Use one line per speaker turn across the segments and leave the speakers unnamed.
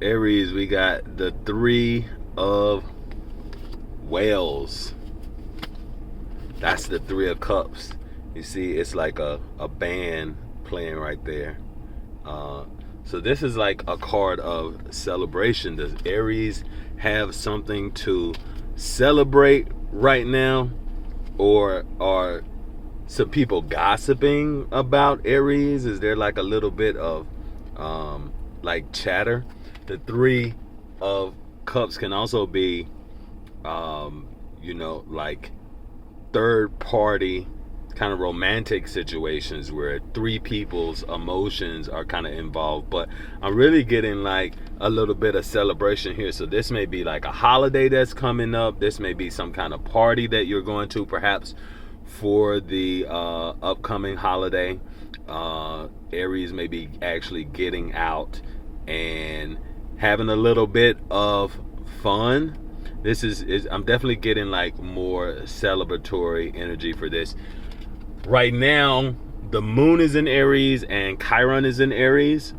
Aries, we got the Three of Whales. That's the Three of Cups. You see, it's like a band playing right there. So this is like a card of celebration. Does Aries have something to celebrate right now? Or are some people gossiping about Aries? Is there like a little bit of like chatter? The Three of Cups can also be like third party kind of romantic situations where three people's emotions are kind of involved, but I'm really getting like a little bit of celebration here. So this may be like a holiday that's coming up. This may be some kind of party that you're going to, perhaps for the upcoming holiday. Aries may be actually getting out and having a little bit of fun. This is I'm definitely getting like more celebratory energy for this. Right now, the moon is in Aries and Chiron is in Aries.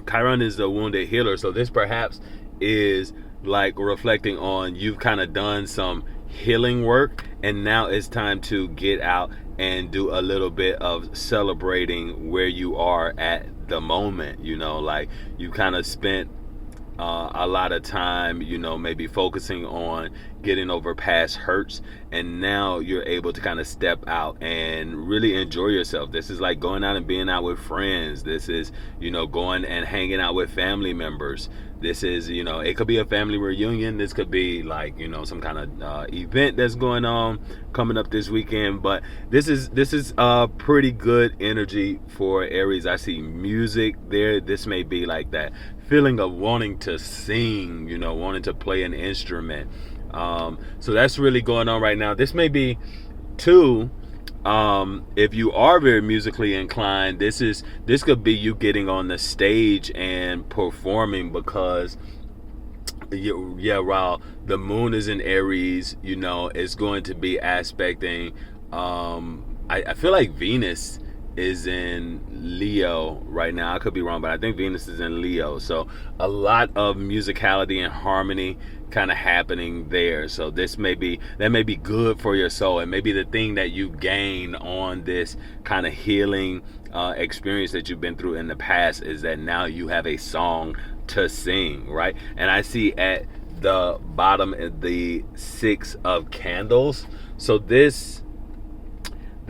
Chiron is the wounded healer. So this perhaps is like reflecting on you've kind of done some healing work and now it's time to get out and do a little bit of celebrating where you are at the moment. Like you kind of spent a lot of time, maybe focusing on getting over past hurts, and now you're able to kind of step out and really enjoy yourself. This is like going out and being out with friends. This is, going and hanging out with family members. This is, it could be a family reunion. This could be like, some kind of event that's going on coming up this weekend. But this is pretty good energy for Aries. I see music there. This may be like that feeling of wanting to sing, wanting to play an instrument. So that's really going on right now. This may be too, if you are very musically inclined, this could be you getting on the stage and performing, because while the moon is in Aries, it's going to be aspecting, I feel like Venus is in Leo right now. I could be wrong, but I think Venus is in Leo. So a lot of musicality and harmony kind of happening there. So that may be good for your soul, and maybe the thing that you gain on this kind of healing experience that you've been through in the past is that now you have a song to sing, right? And I see at the bottom the Six of Candles. So the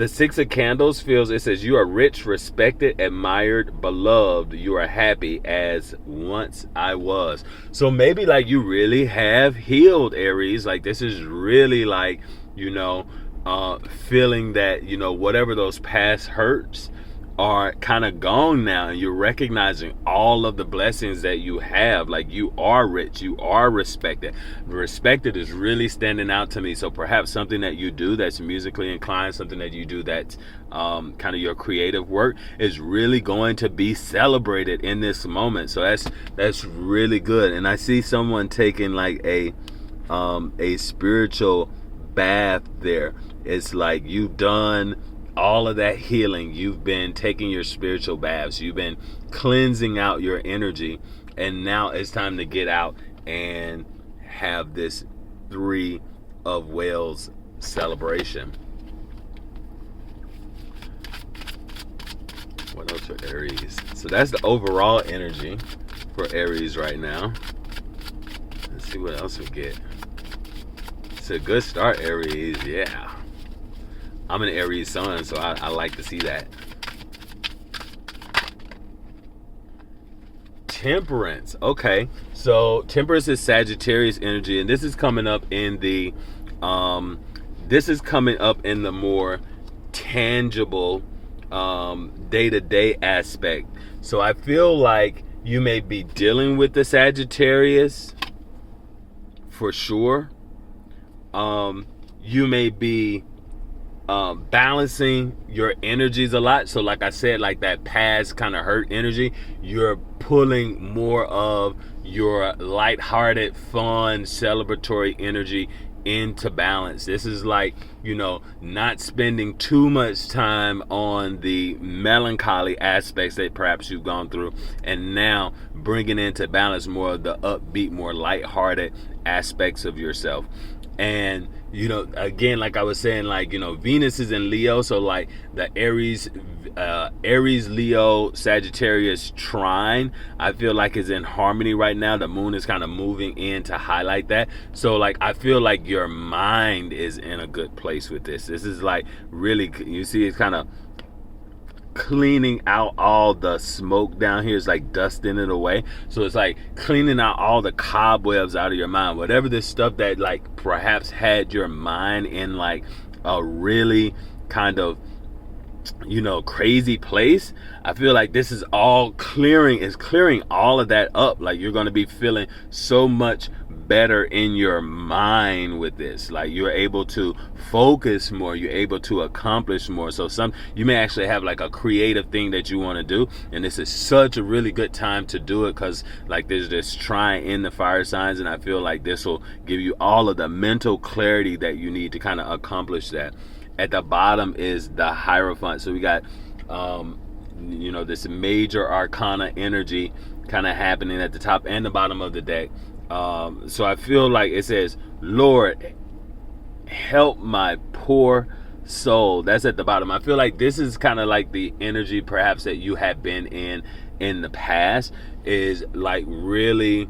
Six of Candles it says you are rich, respected, admired, beloved. You are happy as once I was. So maybe like you really have healed, Aries. Like this is really like, feeling that, whatever those past hurts are kind of gone now, and you're recognizing all of the blessings that you have. Like you are rich, you are respected. Respected is really standing out to me. So perhaps something that you do that's musically inclined, something that you do that's kind of your creative work, is really going to be celebrated in this moment. So that's really good. And I see someone taking like a spiritual bath there. It's like you've done all of that healing. You've been taking your spiritual baths. You've been cleansing out your energy. And now it's time to get out and have this Three of Whales celebration. What else for Aries? So that's the overall energy for Aries right now. Let's see what else we get. It's a good start, Aries. Yeah. I'm an Aries sun, so I like to see that. Temperance. Okay, so Temperance is Sagittarius energy, and this is coming up in the more tangible day-to-day aspect. So I feel like you may be dealing with the Sagittarius for sure. You may be balancing your energies a lot. So like I said, like that past kind of hurt energy, you're pulling more of your lighthearted, fun, celebratory energy into balance. This is like, not spending too much time on the melancholy aspects that perhaps you've gone through, and now bringing into balance more of the upbeat, more lighthearted aspects of yourself. And again, like I was saying, like, Venus is in Leo, so like the Aries Leo Sagittarius trine, I feel like, is in harmony right now. The moon is kind of moving in to highlight that. So like I feel like your mind is in a good place with this. This is like really, you see, it's kind of cleaning out all the smoke down here. It's like dusting it away. So it's like cleaning out all the cobwebs out of your mind, whatever this stuff that like perhaps had your mind in like a really kind of crazy place. I feel like this is all clearing all of that up. Like you're going to be feeling so much better in your mind with this. Like you're able to focus more, you're able to accomplish more. So you may actually have like a creative thing that you want to do, and this is such a really good time to do it, because like there's this trine in the fire signs, and I feel like this will give you all of the mental clarity that you need to kind of accomplish that. At the bottom is the Hierophant. So we got this major arcana energy kind of happening at the top and the bottom of the deck. So I feel like it says, Lord, help my poor soul. That's at the bottom. I feel like this is kind of like the energy perhaps that you have been in the past, is like really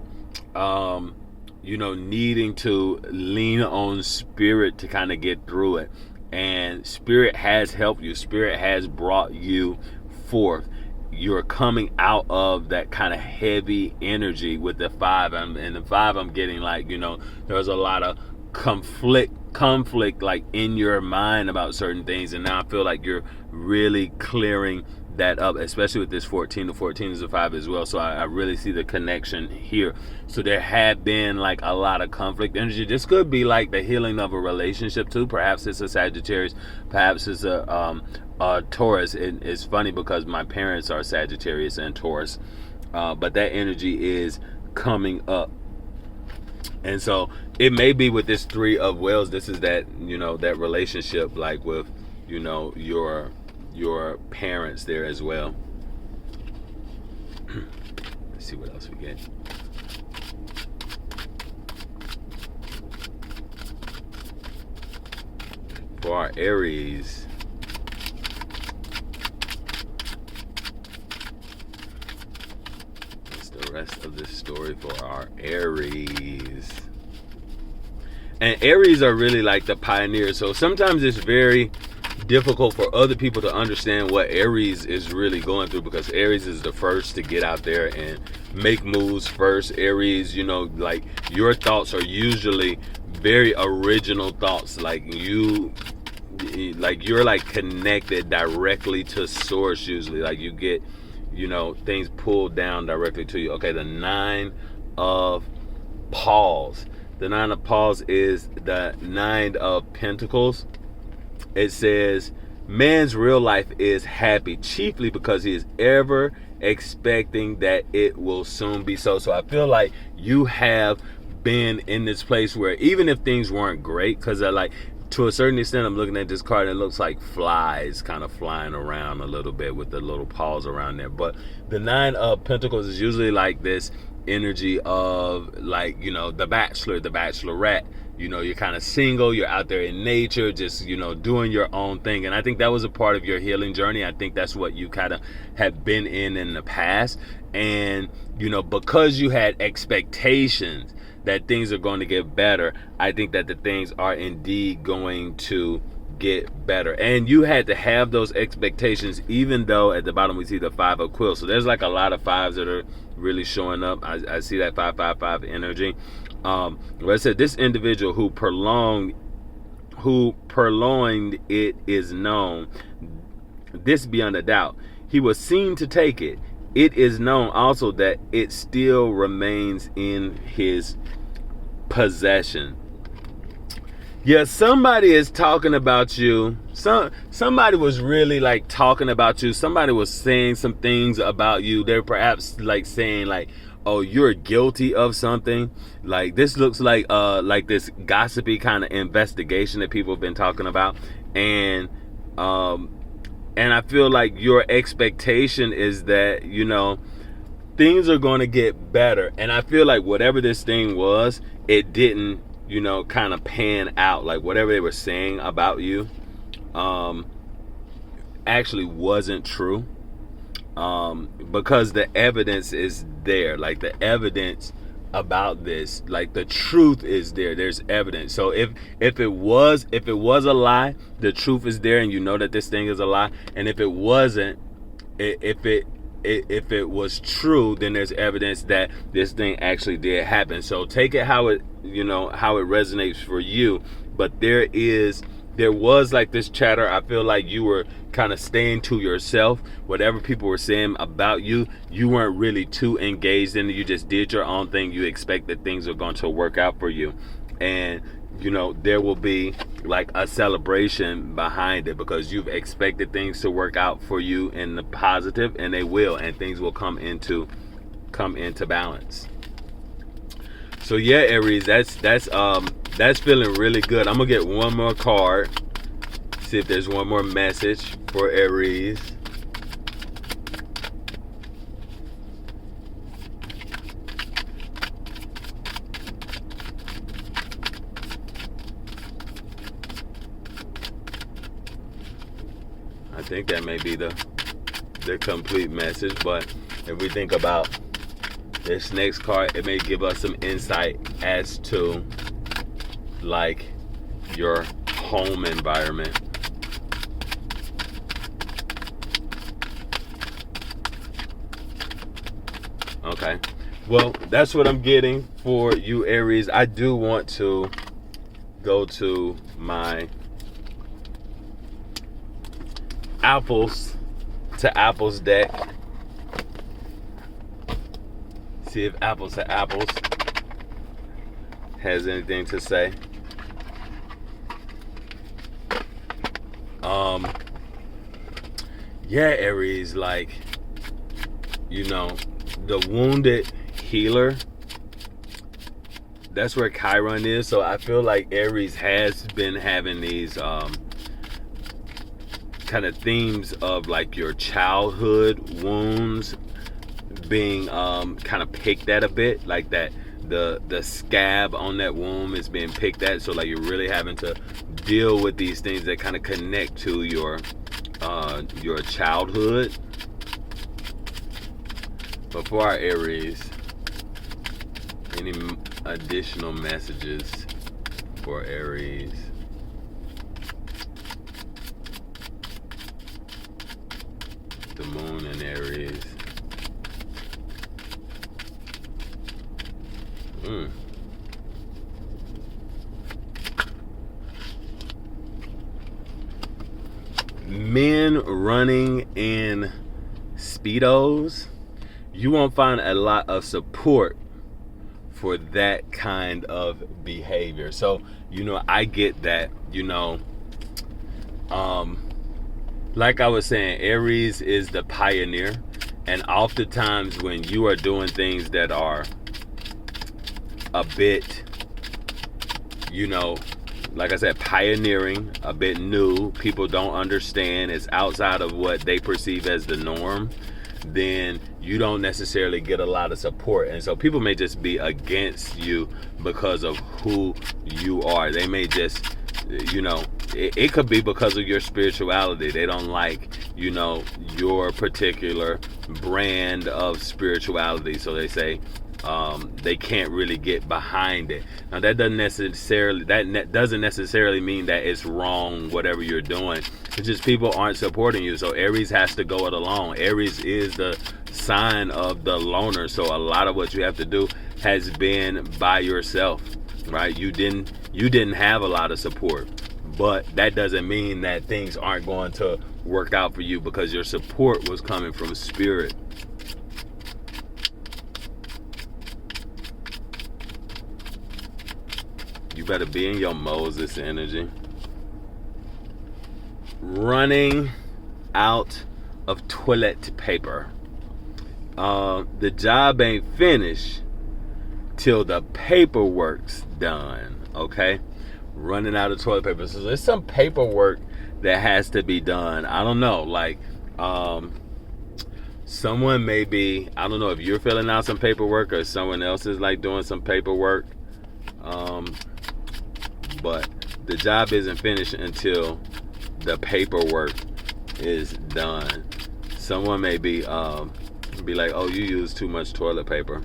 needing to lean on spirit to kind of get through it. And spirit has helped you. Spirit has brought you forth. You're coming out of that kind of heavy energy with the 5. And the 5, I'm getting like, there's a lot of conflict like in your mind about certain things. And now I feel like you're really clearing that up, especially with this 14. The 14 is a 5 as well, so I really see the connection here. So there had been like a lot of conflict energy. This could be like the healing of a relationship too. Perhaps it's a Sagittarius, perhaps it's a Taurus. It's funny because my parents are Sagittarius and Taurus, but that energy is coming up. And so it may be with this 3 of Whales, this is that that relationship like with your parents there as well. Let's see what else we get. For our Aries, what's the rest of this story for our Aries? And Aries are really like the pioneers, so sometimes it's very difficult for other people to understand what Aries is really going through, because Aries is the first to get out there and make moves first. Aries, like your thoughts are usually very original thoughts. Like you're like connected directly to source usually. Like you get, things pulled down directly to you. Okay, the 9 of Paws. The 9 of Paws is the 9 of Pentacles. It says, man's real life is happy, chiefly because he is ever expecting that it will soon be so. So I feel like you have been in this place where even if things weren't great, because to a certain extent, I'm looking at this card and it looks like flies kind of flying around a little bit with the little paws around there. But the 9 of Pentacles is usually like this energy of like, the bachelor, the bachelorette. You're kind of single, you're out there in nature, just, doing your own thing. And I think that was a part of your healing journey. I think that's what you kind of had been in the past. And, because you had expectations that things are going to get better, I think that the things are indeed going to get better. And you had to have those expectations, even though at the bottom we see the 5 of Quills. So there's like a lot of 5s that are really showing up. I see that 555 energy. Where it said, this individual who purloined it is known, this beyond a doubt. He was seen to take it. It is known also that it still remains in his possession. Yeah, somebody is talking about you. Somebody was really like talking about you. Somebody was saying some things about you. They're perhaps like saying like, oh, you're guilty of something. Like this looks like this gossipy kind of investigation that people have been talking about. And I feel like your expectation is that, you know, things are going to get better. And I feel like whatever this thing was, it didn't, you know, kind of pan out. Like whatever they were saying about you actually wasn't true. Because the evidence is there. Like the evidence about this, like the truth is there. There's evidence. So if it was a lie, the truth is there, and you know that this thing is a lie. And if it wasn't, if it was true, then there's evidence that this thing actually did happen. So take it how it, you know, how it resonates for you. But there was like this chatter. I feel like you were kind of staying to yourself. Whatever people were saying about you, you weren't really too engaged in it. You just did your own thing. You expect that things are going to work out for you. And, you know, there will be like a celebration behind it because you've expected things to work out for you in the positive, and they will, and things will come into balance. So yeah, Aries, that's feeling really good. I'm gonna get one more card, see if there's one more message for Aries. I think that may be the complete message, but if we think about this next card, it may give us some insight as to like your home environment. Okay, well, that's what I'm getting for you, Aries. I do want to go to my apples to apples deck. See if apples to apples has anything to say. Yeah, Aries, like, you know, the wounded healer, that's where Chiron is. So I feel like Aries has been having these kind of themes of like your childhood wounds being kind of picked at a bit, like that the scab on that womb is being picked at. So like you're really having to deal with these things that kind of connect to your childhood. But for our Aries, any additional messages for Aries? The moon in Aries. Men running in Speedos, you won't find a lot of support for that kind of behavior. So, you know, I get that, you know, like I was saying, Aries is the pioneer. And oftentimes when you are doing things that are a bit, you know, like I said, pioneering, a bit new, people don't understand, it's outside of what they perceive as the norm, then you don't necessarily get a lot of support. And so people may just be against you because of who you are. They may just, you know, it could be because of your spirituality. They don't like, you know, your particular brand of spirituality. So they say, they can't really get behind it. Now that doesn't necessarily mean that it's wrong whatever you're doing. It's just people aren't supporting you. So Aries has to go it alone. Aries is the sign of the loner. So a lot of what you have to do has been by yourself, right? You didn't have a lot of support, but that doesn't mean that things aren't going to work out for you because your support was coming from spirit. You better be in your Moses energy. Running out of toilet paper. The job ain't finished till the paperwork's done. Okay, running out of toilet paper. So there's some paperwork that has to be done. I don't know, like someone may be, I don't know if you're filling out some paperwork or someone else is like doing some paperwork, but the job isn't finished until the paperwork is done. Someone may be like, oh, you use too much toilet paper.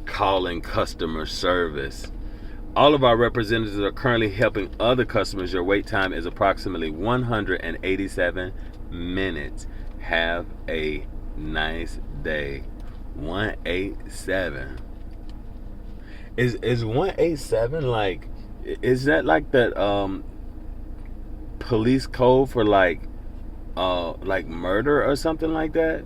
Calling customer service. All of our representatives are currently helping other customers. Your wait time is approximately 187 minutes. Have a nice day. 187. Is 187 like, is that like that police code for like murder or something like that?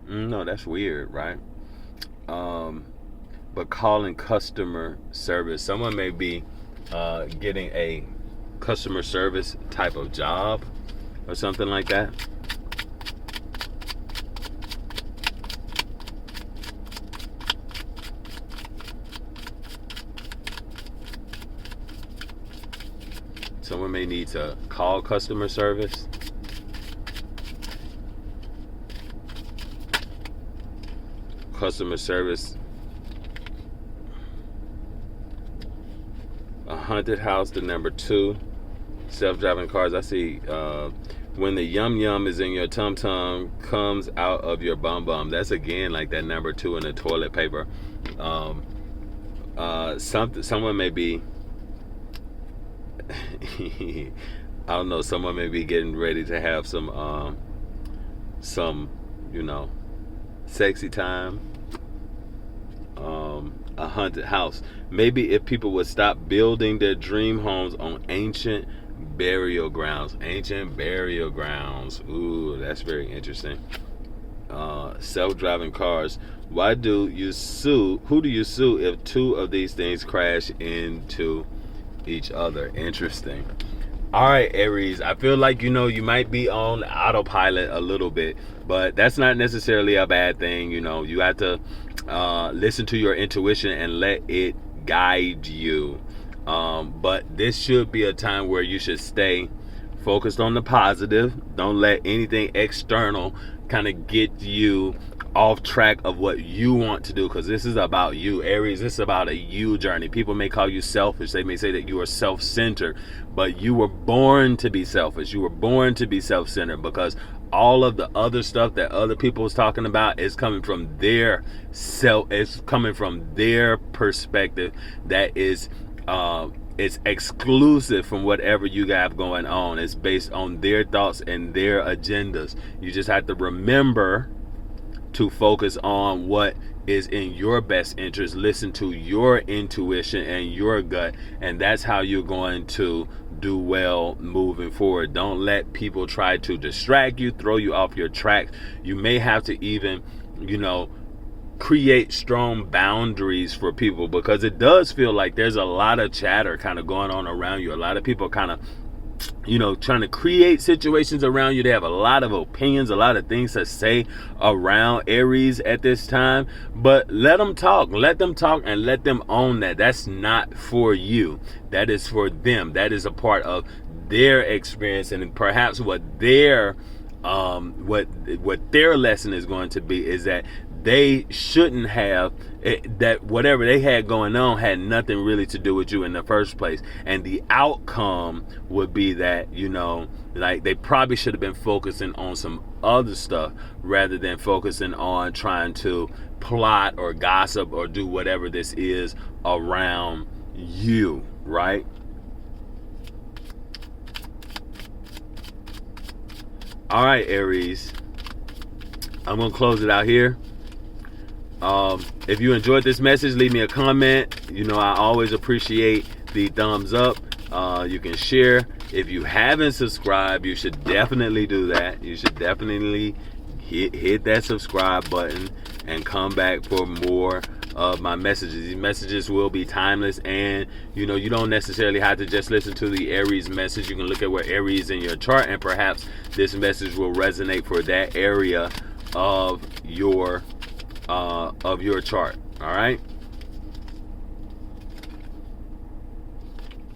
No, that's weird, right? But calling customer service, someone may be getting a customer service type of job or something like that. Someone may need to call customer service. Customer service. A haunted house, the number 2. Self-driving cars. I see when the yum yum is in your tum tum, comes out of your bum bum. That's again like that number 2 in the toilet paper. Someone may be I don't know, someone may be getting ready to have some sexy time. A haunted house. Maybe if people would stop building their dream homes on ancient burial grounds. Ancient burial grounds. Ooh, that's very interesting. Self-driving cars. Why do you sue? Who do you sue if 2 of these things crash into each other? Interesting. All right, Aries, I feel like you might be on autopilot a little bit, but that's not necessarily a bad thing. You have to listen to your intuition and let it guide you. But this should be a time where you should stay focused on the positive. Don't let anything external kind of get you off track of what you want to do, because this is about you, Aries. This is about a you journey. People may call you selfish. They may say that you are self-centered, but you were born to be selfish. You were born to be self-centered, because all of the other stuff that other people is talking about is coming from their self. It's coming from their perspective. That is it's exclusive from whatever you have going on. It's based on their thoughts and their agendas. You just have to remember to focus on what is in your best interest. Listen to your intuition and your gut, and that's how you're going to do well moving forward. Don't let people try to distract you, throw you off your track. You may have to even, create strong boundaries for people, because it does feel like there's a lot of chatter kind of going on around you. A lot of people kind of trying to create situations around you. They have a lot of opinions, a lot of things to say around Aries at this time, but let them talk and let them own that. That's not for you. That is for them. That is a part of their experience, and perhaps what their lesson is going to be is that they shouldn't have that. Whatever they had going on had nothing really to do with you in the first place, and the outcome would be that like they probably should have been focusing on some other stuff rather than focusing on trying to plot or gossip or do whatever this is around you, right? All right, Aries, I'm gonna close it out here. If you enjoyed this message, leave me a comment. I always appreciate the thumbs up. You can share. If you haven't subscribed, you should definitely do that. You should definitely hit that subscribe button and come back for more of my messages. These messages will be timeless, and you know, you don't necessarily have to just listen to the Aries message. You can look at where Aries in your chart, and perhaps this message will resonate for that area of your chart. All right.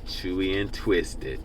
Chewy and twisted.